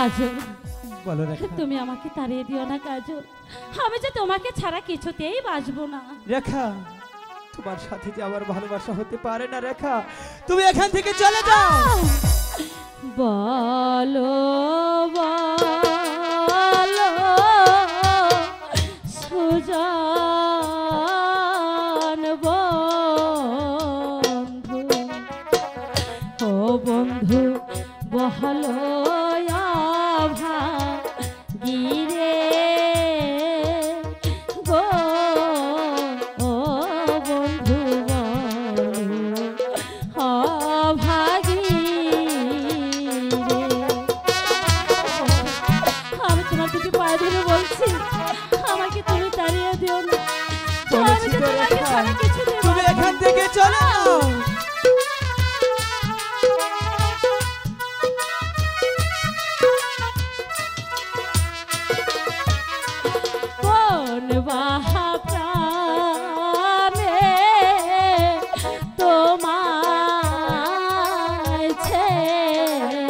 কাজল, বলো রেখা। তুমি আমাকে তাড়িয়ে দিও না কাজল, আমি যে তোমাকে ছাড়া কিছুতেই বাঁচবো না। রেখা, তোমার সাথে যে আমার ভালোবাসা হতে পারে না রেখা, তুমি এখান থেকে চলে যাও। বলো বলো সুজান বন্ধু, ও বন্ধু বহলো গিরে গো, ও বন্ধু বলো ভাগি রে। আমি তোমার দিকে পায়ে ধরে বলছি, আমাকে তুমি তাড়িয়ে দিও না, আমি যে তোমাকে ছাড়া কিছু দেব না। তুমি এখান থেকে চলে যাও। কোন বাহা প্রাণে তোমায় ছেড়ে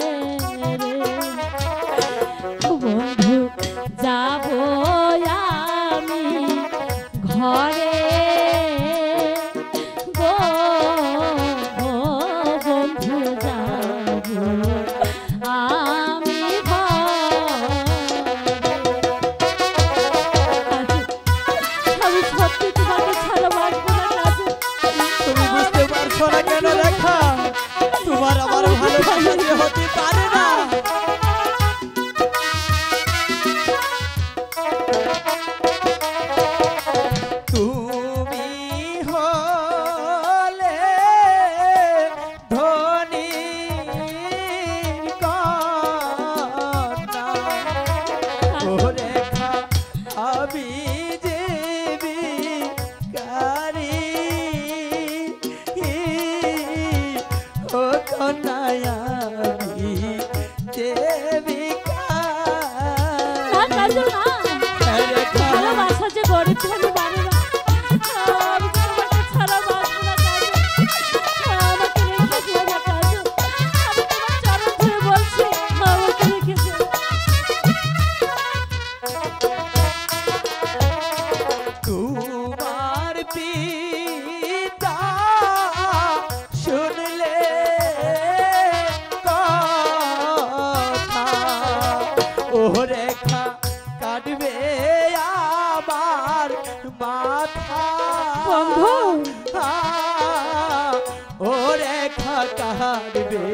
বন্ধু যাব আমি ঘরে গো, ও বন্ধু যাব আমি আমি সত্যি তোমাকে ছাড়া বাঁচবো না কাজল। তুমি বুঝতে পারছো না কেন রেখা, তোমার আমার ভালোবাসা যে হতে পারে না। তুমি হলে ধনীর কন্যা, ও রেখা আমি যে ভিখারি, ও কন্যায় আমি যে ভিখারি। না কাজল না, রেখা, ভালোবাসা যে গরিব ধনী মানে না, আমি যে তোমাকে ছাড়া বাঁচবো না কাজল, আমাকে রেখে দিও না কাজল, আমি তোমার চরণ ধরে বলছি, আমাকে রেখে দিও। তোমার পিতা শুনলে কথা, ও রেখা কাটবে আমার মাথা। বন্ধু, ও রেখা কাটবে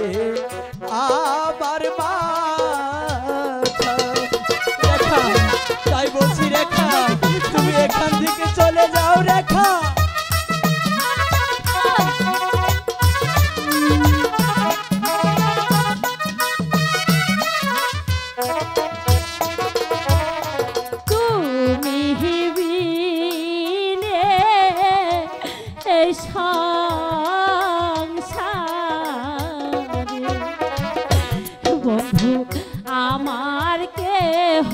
আমার মাথা। রেখা, তাই বলছি রেখা, তুমি এখান থেকে চলে যাও রেখা। তুমি বিনে এই সংসারে বন্ধু আমার কেহ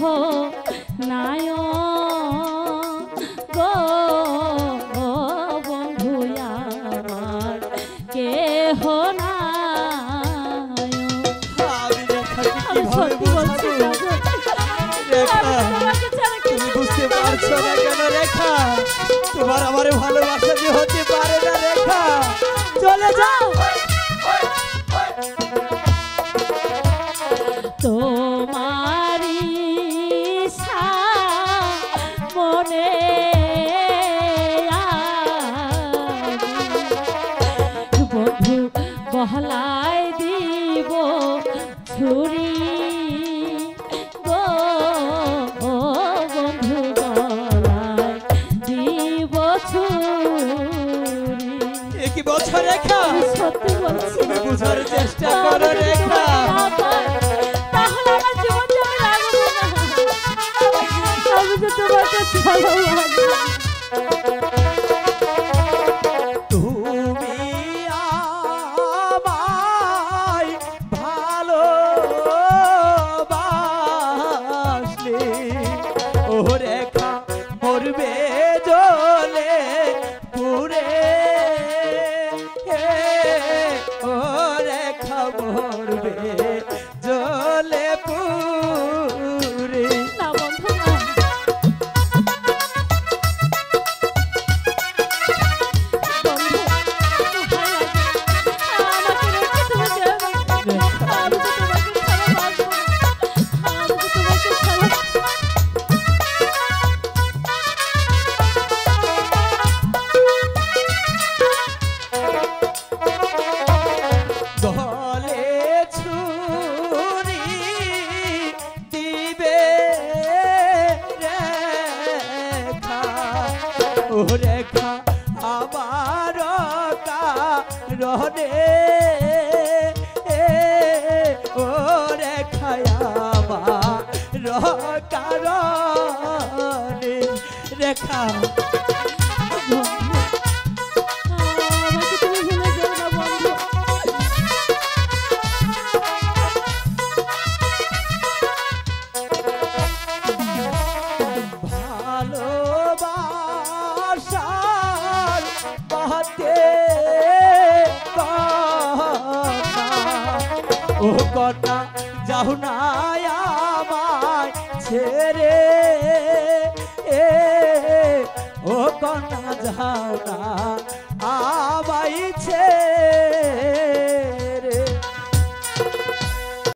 নাই গো, ও বন্ধু আমার কেহ নাই। আমি রেখাকে আমি কিভাবে সত্যি বলছি বোঝাবো? কাজল, রেখা, আমি তোমাকে ছাড়া তুমি কিছু বুঝতে দেব না। পারছো না কেন রেখা, তোমার আমার ভালোবাসা যে হতে পারে না রেখা, চলে যাও। তোমারি মনে বন্ধু বহলায় দিব ছুরি গো, ও বন্ধু বহলায় দিব ছুরি। এ কি বলছো রেখা? আমি সত্যি বলছি, তুমি বুঝার চেষ্টা করো রেখা। তাহলে আমার জীবন যাবে লাগবে না, আমি যে তোমাকে ছাড়া বাঁচবো না। তুমি আমায় ভালোবাসলে, ও রেখা মরবে জ্বলে পুড়ে, ও রেখা মরবে জ্বলে পুড়ে। রেখা আমার কারণে ও রেখা আমার কারণে রেখা আমাকে তুমি ভুলে যেও না বন্ধু। ভালোবাসার বাতে ও কন্যা যাও না আমায় ছেড়ে ও কন্যা যাও না আমায় ছেড়ে